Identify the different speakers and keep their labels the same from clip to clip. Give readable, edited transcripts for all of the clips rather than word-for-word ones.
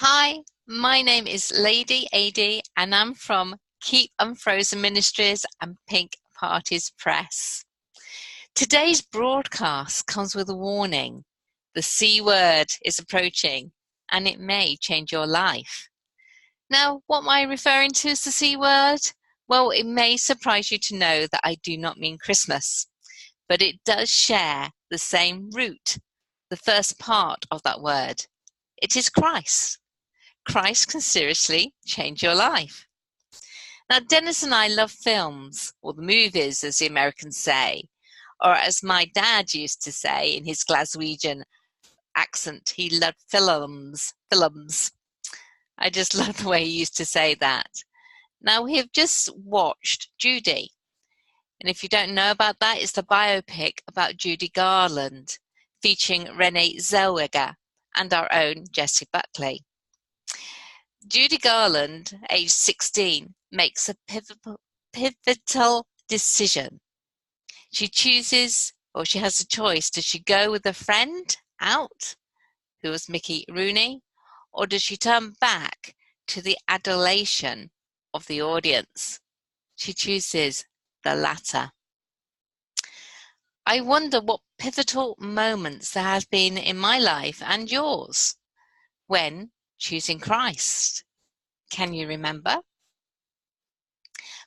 Speaker 1: Hi, my name is Ladey Adey and I'm from Keep Unfrozen Ministries and Pink Parties Press. Today's broadcast comes with a warning. The C word is approaching and it may change your life. Now, what am I referring to as the C word? Well, it may surprise you to know that I do not mean Christmas, but it does share the same root, the first part of that word. It is Christ. Christ can seriously change your life. Now, Dennis and I love films, or the movies, as the Americans say, or as my dad used to say in his Glaswegian accent, he loved films. I just love the way he used to say that. Now, we have just watched Judy. And if you don't know about that, it's the biopic about Judy Garland, featuring Renee Zellweger and our own Jessie Buckley. Judy Garland, age 16, makes a pivotal decision. She chooses, or she has a choice, does she go with a friend out, who was Mickey Rooney, or does she turn back to the adulation of the audience? She chooses the latter. I wonder what pivotal moments there have been in my life and yours when choosing Christ. Can you remember?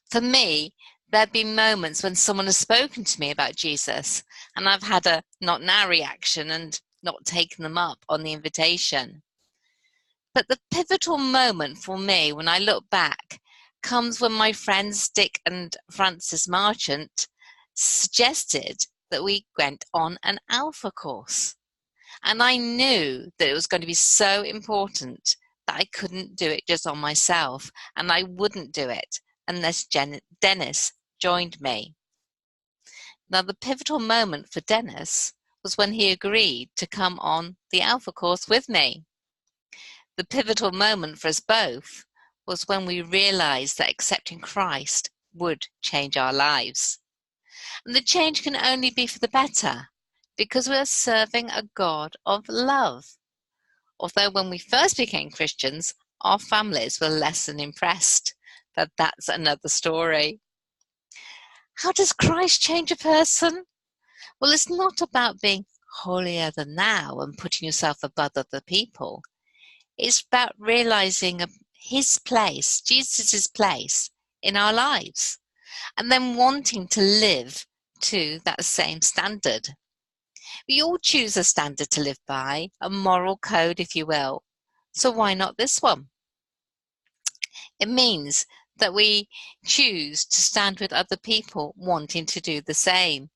Speaker 1: For me, there have been moments when someone has spoken to me about Jesus and I've had a not now reaction and not taken them up on the invitation. But the pivotal moment for me when I look back comes when my friends Dick and Francis Marchant suggested that we went on an Alpha course. And I knew that it was going to be so important that I couldn't do it just on myself, and I wouldn't do it unless Dennis joined me. Now, the pivotal moment for Dennis was when he agreed to come on the Alpha course with me. The pivotal moment for us both was when we realized that accepting Christ would change our lives. And the change can only be for the better, because we are serving a God of love. Although when we first became Christians, our families were less than impressed, but that's another story. How does Christ change a person? Well, it's not about being holier than thou and putting yourself above other people. It's about realizing his place, Jesus' place in our lives, and then wanting to live to that same standard. We all choose a standard to live by, a moral code, if you will. So why not this one? It means that we choose to stand with other people wanting to do the same.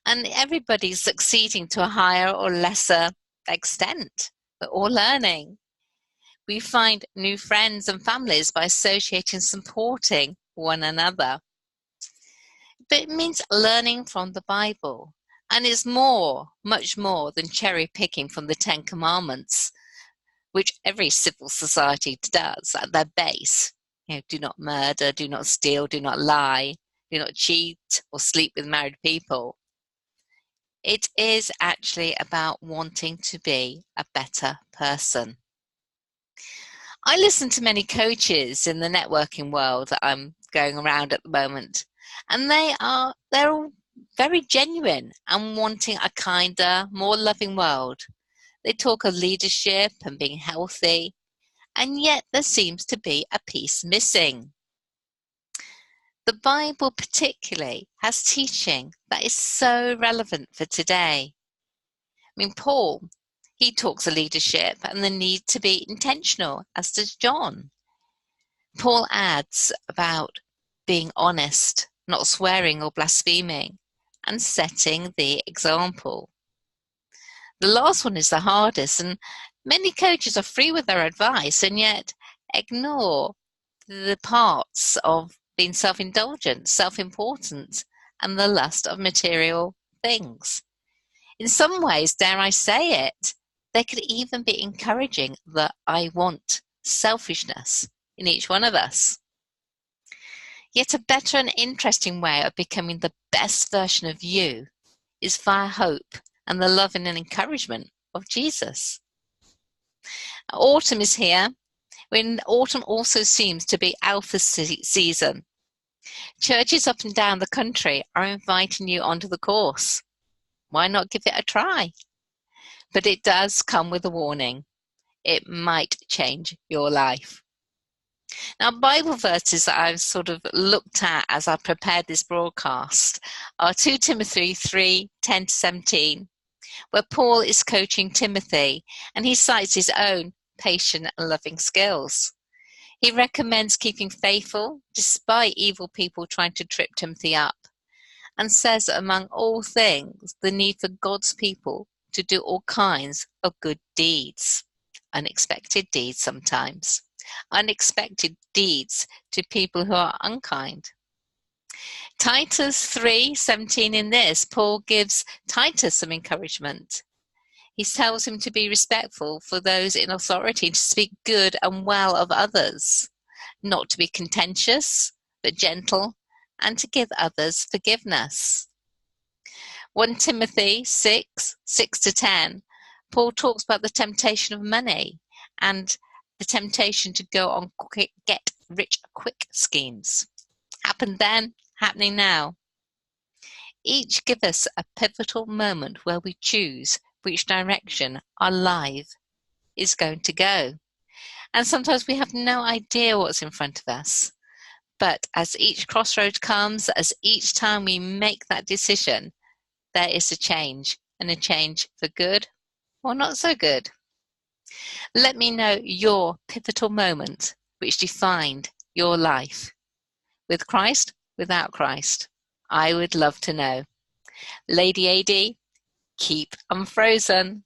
Speaker 1: And everybody's succeeding to a higher or lesser extent. We're all learning. We find new friends and families by associating and supporting one another. But it means learning from the Bible. And it's more, much more than cherry picking from the Ten Commandments, which every civil society does at their base. Do not murder, do not steal, do not lie, do not cheat or sleep with married people. It is actually about wanting to be a better person. I listen to many coaches in the networking world that I'm going around at the moment, and they're all very genuine and wanting a kinder, more loving world. They talk of leadership and being healthy, and yet there seems to be a piece missing. The Bible particularly has teaching that is so relevant for today. Paul, he talks of leadership and the need to be intentional, as does John. Paul adds about being honest, not swearing or blaspheming, and setting the example. The last one is the hardest, and many coaches are free with their advice and yet ignore the parts of being self-indulgent, self-important, and the lust of material things. In some ways, dare I say it, they could even be encouraging the I want selfishness in each one of us. Yet a better and interesting way of becoming the best version of you is via hope and the love and encouragement of Jesus. Autumn is here, when autumn also seems to be Alpha season. Churches up and down the country are inviting you onto the course. Why not give it a try? But it does come with a warning. It might change your life. Now, Bible verses that I've sort of looked at as I prepared this broadcast are 2 Timothy 3:10-17, where Paul is coaching Timothy and he cites his own patient and loving skills. He recommends keeping faithful despite evil people trying to trip Timothy up, and says among all things the need for God's people to do all kinds of good deeds. Unexpected deeds sometimes. Unexpected deeds to people who are unkind. Titus 3:17 in this, Paul gives Titus some encouragement. He tells him to be respectful for those in authority, to speak good and well of others, not to be contentious, but gentle, and to give others forgiveness. 1 Timothy 6:6-10, Paul talks about the temptation of money and the temptation to go on get rich quick schemes. Happened then, happening now. Each give us a pivotal moment where we choose which direction our life is going to go. And sometimes we have no idea what's in front of us. But as each crossroad comes, as each time we make that decision, there is a change, and a change for good or not so good. Let me know your pivotal moment which defined your life. With Christ, without Christ. I would love to know. Ladey Adey, keep unfrozen.